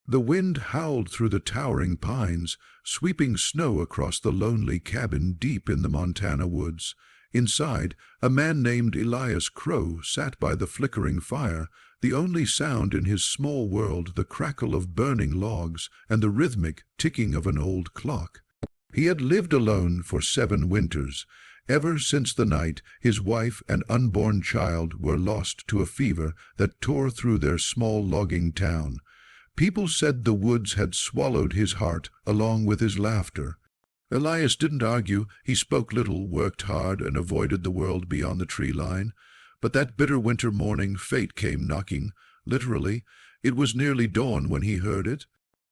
The wind howled through the towering pines, sweeping snow across the lonely cabin deep in the Montana woods. Inside, a man named Elias Crow sat by the flickering fire, the only sound in his small world the crackle of burning logs and the rhythmic ticking of an old clock. He had lived alone for 7 winters, ever since the night his wife and unborn child were lost to a fever that tore through their small logging town. People said the woods had swallowed his heart along with his laughter. Elias didn't argue. He spoke little, worked hard, and avoided the world beyond the tree line. But that bitter winter morning fate came knocking, literally. It was nearly dawn when he heard it.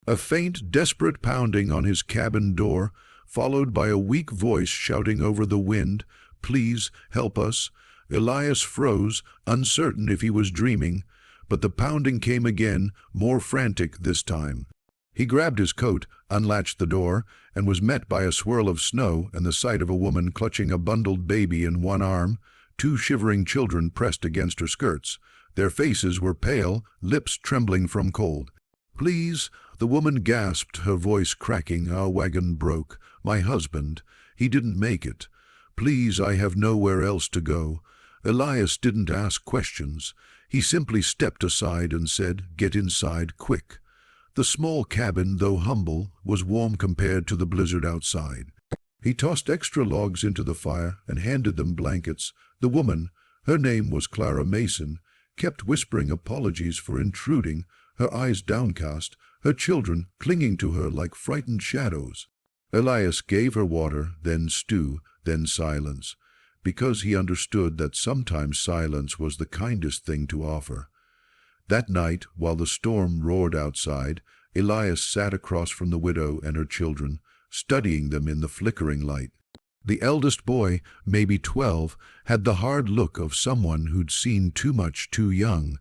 A faint, desperate pounding on his cabin door, followed by a weak voice shouting over the wind, "Please, help us." Elias froze, uncertain if he was dreaming, but the pounding came again, more frantic this time. He grabbed his coat, unlatched the door, and was met by a swirl of snow and the sight of a woman clutching a bundled baby in one arm, 2 shivering children pressed against her skirts. Their faces were pale, lips trembling from cold. "Please," the woman gasped, her voice cracking. "Our wagon broke. My husband. He didn't make it. Please, I have nowhere else to go." Elias didn't ask questions. He simply stepped aside and said, "Get inside, quick." The small cabin, though humble, was warm compared to the blizzard outside. He tossed extra logs into the fire and handed them blankets. The woman, her name was Clara Mason, kept whispering apologies for intruding, her eyes downcast, her children clinging to her like frightened shadows. Elias gave her water, then stew, then silence, because he understood that sometimes silence was the kindest thing to offer. That night, while the storm roared outside, Elias sat across from the widow and her children, studying them in the flickering light. The eldest boy, maybe 12, had the hard look of someone who'd seen too much too young.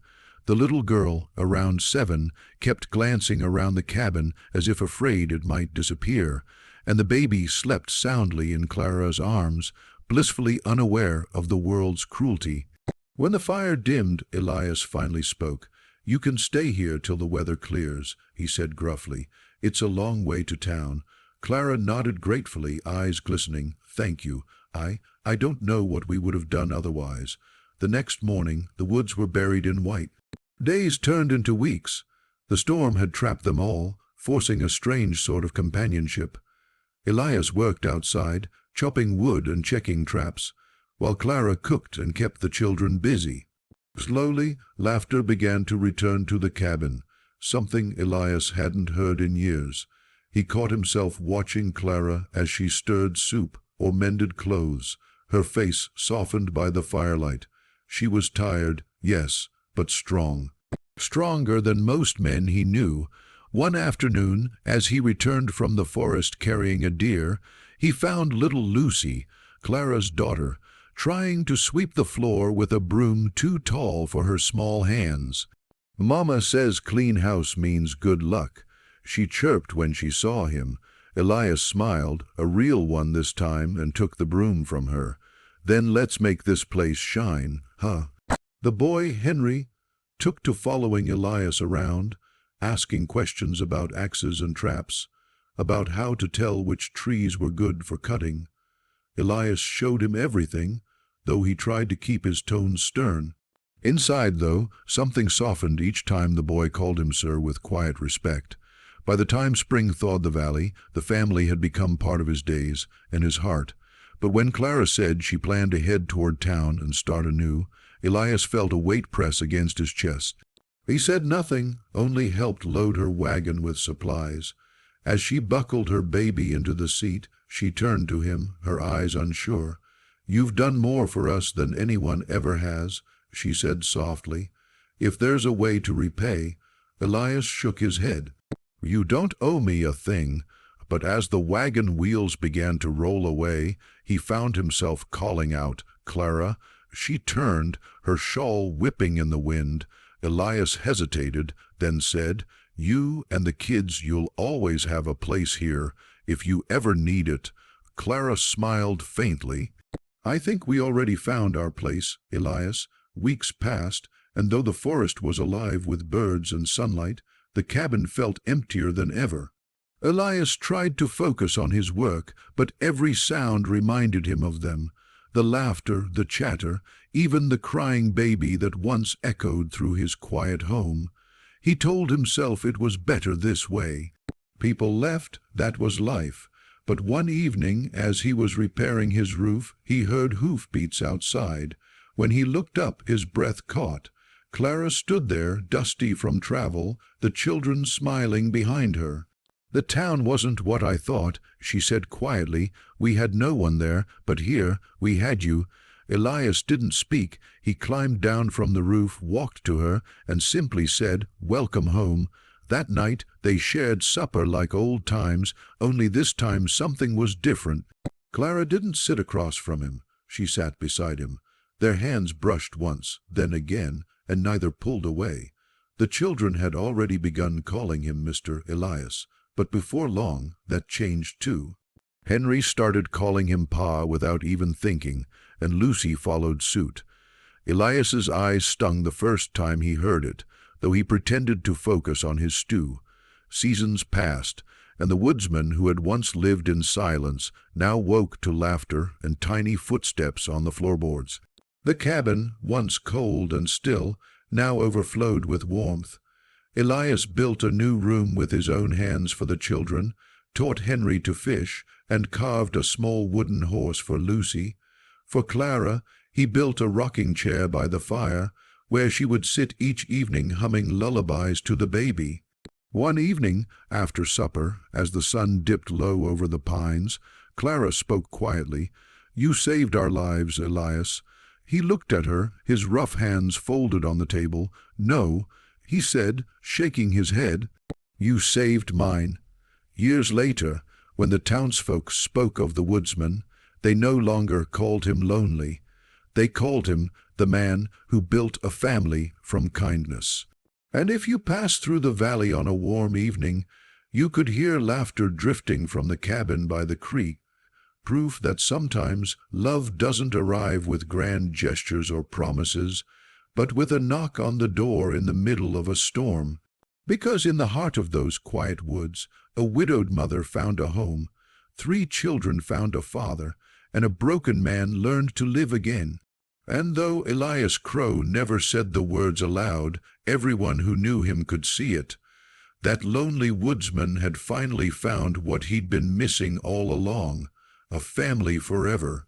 The little girl, around 7, kept glancing around the cabin as if afraid it might disappear, and the baby slept soundly in Clara's arms, blissfully unaware of the world's cruelty. When the fire dimmed, Elias finally spoke. "You can stay here till the weather clears," he said gruffly. "It's a long way to town." Clara nodded gratefully, eyes glistening. "Thank you. I don't know what we would have done otherwise." The next morning, the woods were buried in white. Days turned into weeks. The storm had trapped them all, forcing a strange sort of companionship. Elias worked outside, chopping wood and checking traps, while Clara cooked and kept the children busy. Slowly, laughter began to return to the cabin, something Elias hadn't heard in years. He caught himself watching Clara as she stirred soup or mended clothes, her face softened by the firelight. She was tired, yes, but strong. Stronger than most men he knew. One afternoon, as he returned from the forest carrying a deer, he found little Lucy, Clara's daughter, trying to sweep the floor with a broom too tall for her small hands. "Mama says clean house means good luck," she chirped when she saw him. Elias smiled, a real one this time, and took the broom from her. "Then let's make this place shine, huh?" The boy, Henry, took to following Elias around, asking questions about axes and traps, about how to tell which trees were good for cutting. Elias showed him everything, though he tried to keep his tone stern. Inside, though, something softened each time the boy called him sir with quiet respect. By the time spring thawed the valley, the family had become part of his days and his heart. But when Clara said she planned to head toward town and start anew, Elias felt a weight press against his chest. He said nothing, only helped load her wagon with supplies. As she buckled her baby into the seat, she turned to him, her eyes unsure. "You've done more for us than anyone ever has," she said softly. "If there's a way to repay—" Elias shook his head. "You don't owe me a thing." But as the wagon wheels began to roll away, he found himself calling out, "Clara!" She turned, her shawl whipping in the wind. Elias hesitated, then said, "You and the kids, you'll always have a place here, if you ever need it." Clara smiled faintly. "I think we already found our place, Elias." Weeks passed, and though the forest was alive with birds and sunlight, the cabin felt emptier than ever. Elias tried to focus on his work, but every sound reminded him of them. The laughter, the chatter, even the crying baby that once echoed through his quiet home. He told himself it was better this way. People left, that was life. But one evening, as he was repairing his roof, he heard hoofbeats outside. When he looked up, his breath caught. Clara stood there, dusty from travel, the children smiling behind her. "The town wasn't what I thought," she said quietly. "We had no one there, but here we had you." Elias didn't speak. He climbed down from the roof, walked to her, and simply said, "Welcome home." That night they shared supper like old times, only this time something was different. Clara didn't sit across from him. She sat beside him. Their hands brushed once, then again, and neither pulled away. The children had already begun calling him Mr. Elias, but before long that changed too. Henry started calling him Pa without even thinking, and Lucy followed suit. Elias's eyes stung the first time he heard it, though he pretended to focus on his stew. Seasons passed, and the woodsman who had once lived in silence now woke to laughter and tiny footsteps on the floorboards. The cabin, once cold and still, now overflowed with warmth. Elias built a new room with his own hands for the children, taught Henry to fish, and carved a small wooden horse for Lucy. For Clara, he built a rocking chair by the fire, where she would sit each evening humming lullabies to the baby. One evening, after supper, as the sun dipped low over the pines, Clara spoke quietly. "You saved our lives, Elias." He looked at her, his rough hands folded on the table. "No," he said, shaking his head, "you saved mine." Years later, when the townsfolk spoke of the woodsman, they no longer called him lonely. They called him the man who built a family from kindness. And if you passed through the valley on a warm evening, you could hear laughter drifting from the cabin by the creek, proof that sometimes love doesn't arrive with grand gestures or promises, but with a knock on the door in the middle of a storm. Because in the heart of those quiet woods, a widowed mother found a home, 3 children found a father, and a broken man learned to live again. And though Elias Crow never said the words aloud, everyone who knew him could see it. That lonely woodsman had finally found what he'd been missing all along, a family forever.